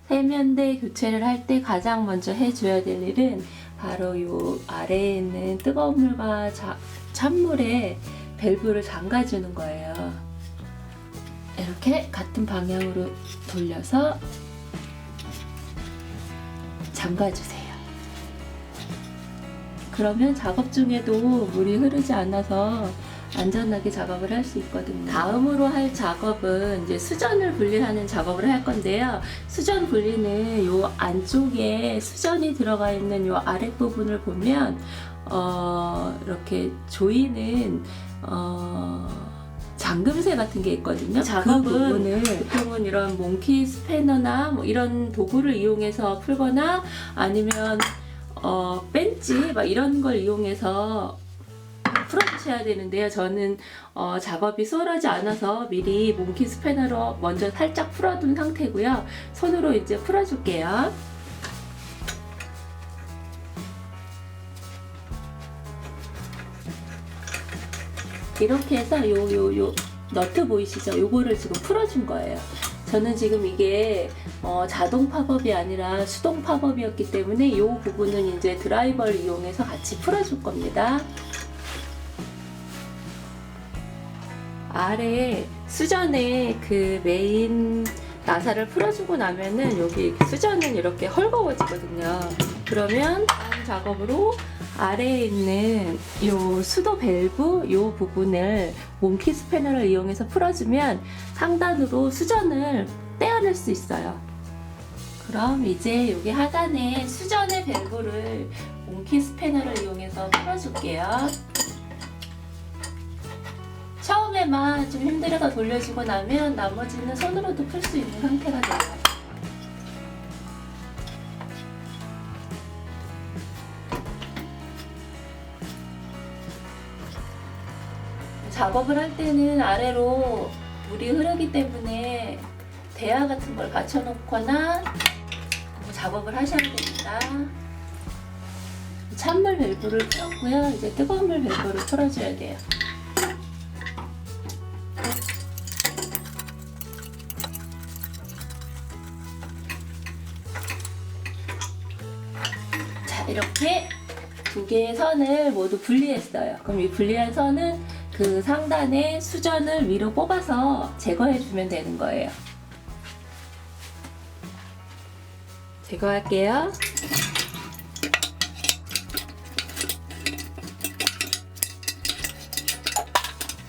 세면대 교체를 할 때 가장 먼저 해줘야 될 일은 바로 요 아래에 있는 뜨거운 물과 찬물에 밸브를 잠가주는 거예요. 이렇게 같은 방향으로 돌려서 잠가주세요. 그러면 작업 중에도 물이 흐르지 않아서 안전하게 작업을 할 수 있거든요. 다음으로 할 작업은 이제 수전을 분리하는 작업을 할 건데요. 수전 분리는 요 안쪽에 수전이 들어가 있는 요 아랫부분을 보면 이렇게 조이는 잠금쇠 같은 게 있거든요. 작업은 그 부분을 보통은 이런 몽키 스패너나 뭐 이런 도구를 이용해서 풀거나 아니면 벤치 막 이런 걸 이용해서 풀어주셔야 되는데요. 저는 작업이 수월하지 않아서 미리 몽키 스패너로 먼저 살짝 풀어둔 상태고요. 손으로 이제 풀어줄게요. 이렇게 해서 요 너트 보이시죠? 요거를 지금 풀어준 거예요. 저는 지금 이게 자동 팝업이 아니라 수동 팝업이었기 때문에 이 부분은 이제 드라이버를 이용해서 같이 풀어줄 겁니다. 아래에 수전에 그 메인 나사를 풀어주고 나면은 여기 수전은 이렇게 헐거워지거든요. 그러면 다음 작업으로 아래에 있는 요 수도 밸브 요 부분을 몽키 스패너를 이용해서 풀어주면 상단으로 수전을 떼어낼 수 있어요. 그럼 이제 여기 하단에 수전의 밸브를 몽키 스패너를 이용해서 풀어줄게요. 처음에만 좀 힘들어서 돌려주고 나면 나머지는 손으로도 풀 수 있는 상태가 돼요. 작업을 할 때는 아래로 물이 흐르기 때문에 대야 같은 걸 받쳐놓거나 작업을 하셔야 됩니다. 찬물 밸브를 풀었고요. 이제 뜨거운 물 밸브를 풀어줘야 돼요. 자, 이렇게 두 개의 선을 모두 분리했어요. 그럼 이 분리한 선은 그 상단에 수전을 위로 뽑아서 제거해 주면 되는 거예요. 제거할게요.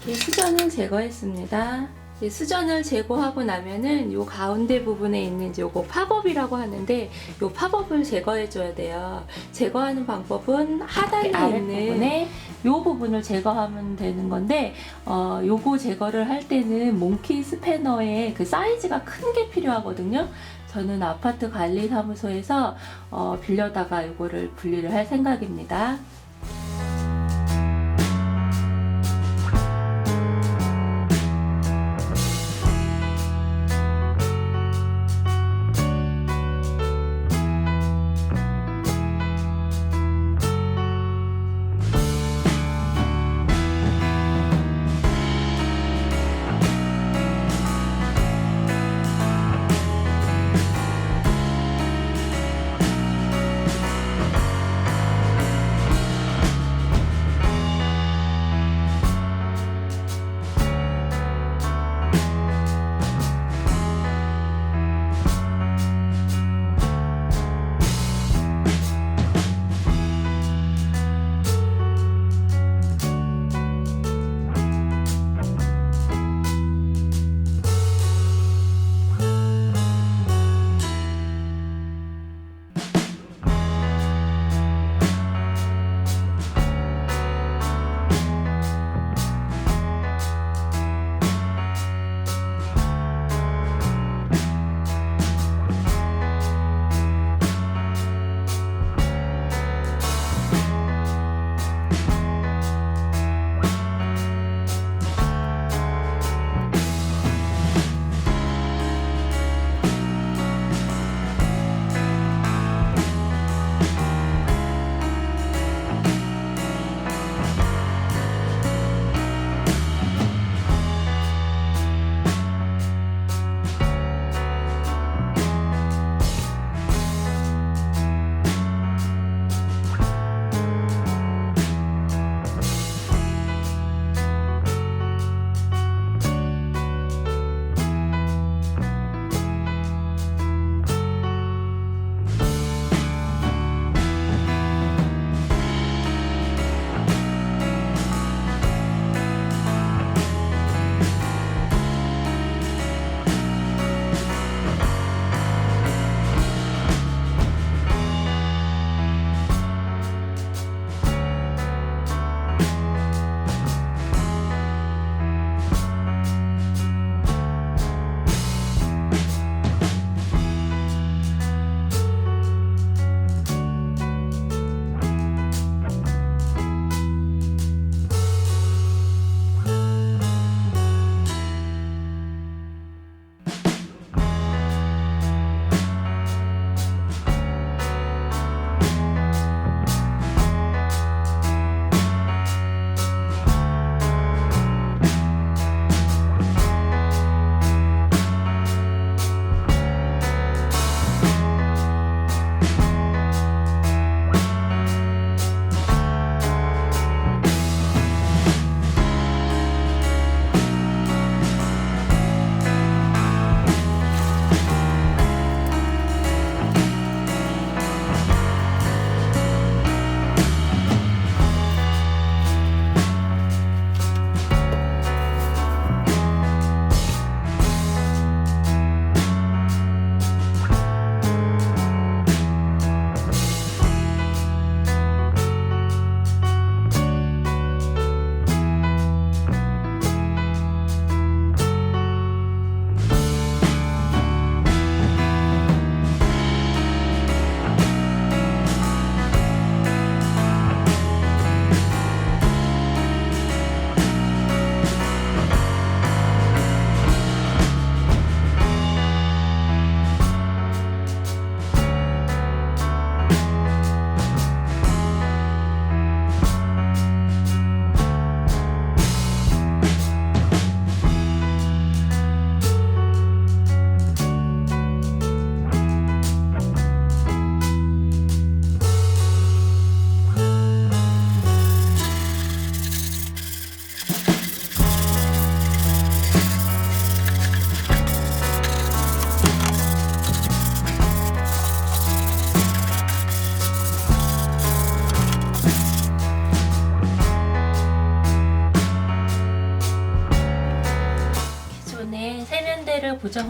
이 수전을 제거했습니다. 이 수전을 제거하고 나면은 요 가운데 부분에 있는 요거 팝업이라고 하는데 요 팝업을 제거해 줘야 돼요. 제거하는 방법은 하단에 있는 부분에 요 부분을 제거하면 되는 건데 요거 제거를 할 때는 몽키 스패너의 그 사이즈가 큰 게 필요하거든요. 저는 아파트 관리사무소에서 빌려다가 요거를 분리를 할 생각입니다.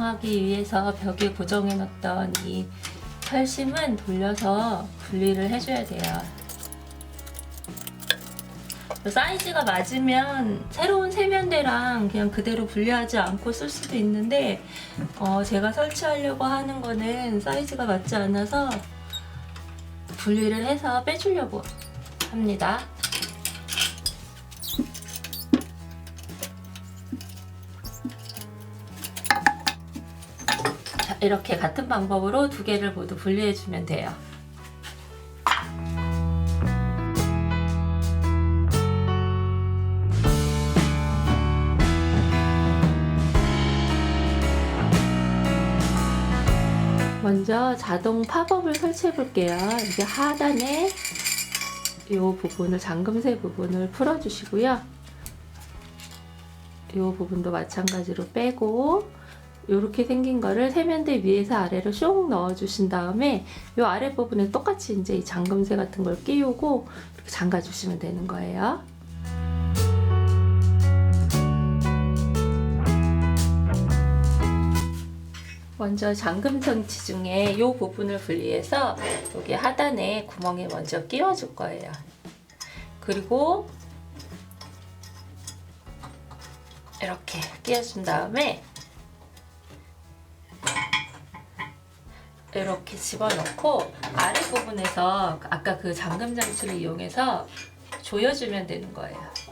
고정하기 위해서 벽에 고정해 놓던 이 철심은 돌려서 분리를 해줘야 돼요. 사이즈가 맞으면 새로운 세면대랑 그냥 그대로 분리하지 않고 쓸 수도 있는데 제가 설치하려고 하는 거는 사이즈가 맞지 않아서 분리를 해서 빼주려고 합니다. 자, 이렇게 같은 방법으로 두 개를 모두 분리해주면 돼요. 먼저 자동 팝업을 설치해 볼게요. 이제 하단에 이 부분을 잠금새 부분을 풀어 주시고요. 이 부분도 마찬가지로 빼고 이렇게 생긴 거를 세면대 위에서 아래로 쇽 넣어 주신 다음에 이 아래 부분에 똑같이 이제 이 잠금새 같은 걸 끼우고 이렇게 잠가 주시면 되는 거예요. 먼저 잠금 장치 중에 이 부분을 분리해서 여기 하단에 구멍에 먼저 끼워 줄 거예요. 그리고 이렇게 끼워 준 다음에 이렇게 집어넣고 아랫부분에서 아까 그 잠금 장치를 이용해서 조여주면 되는 거예요.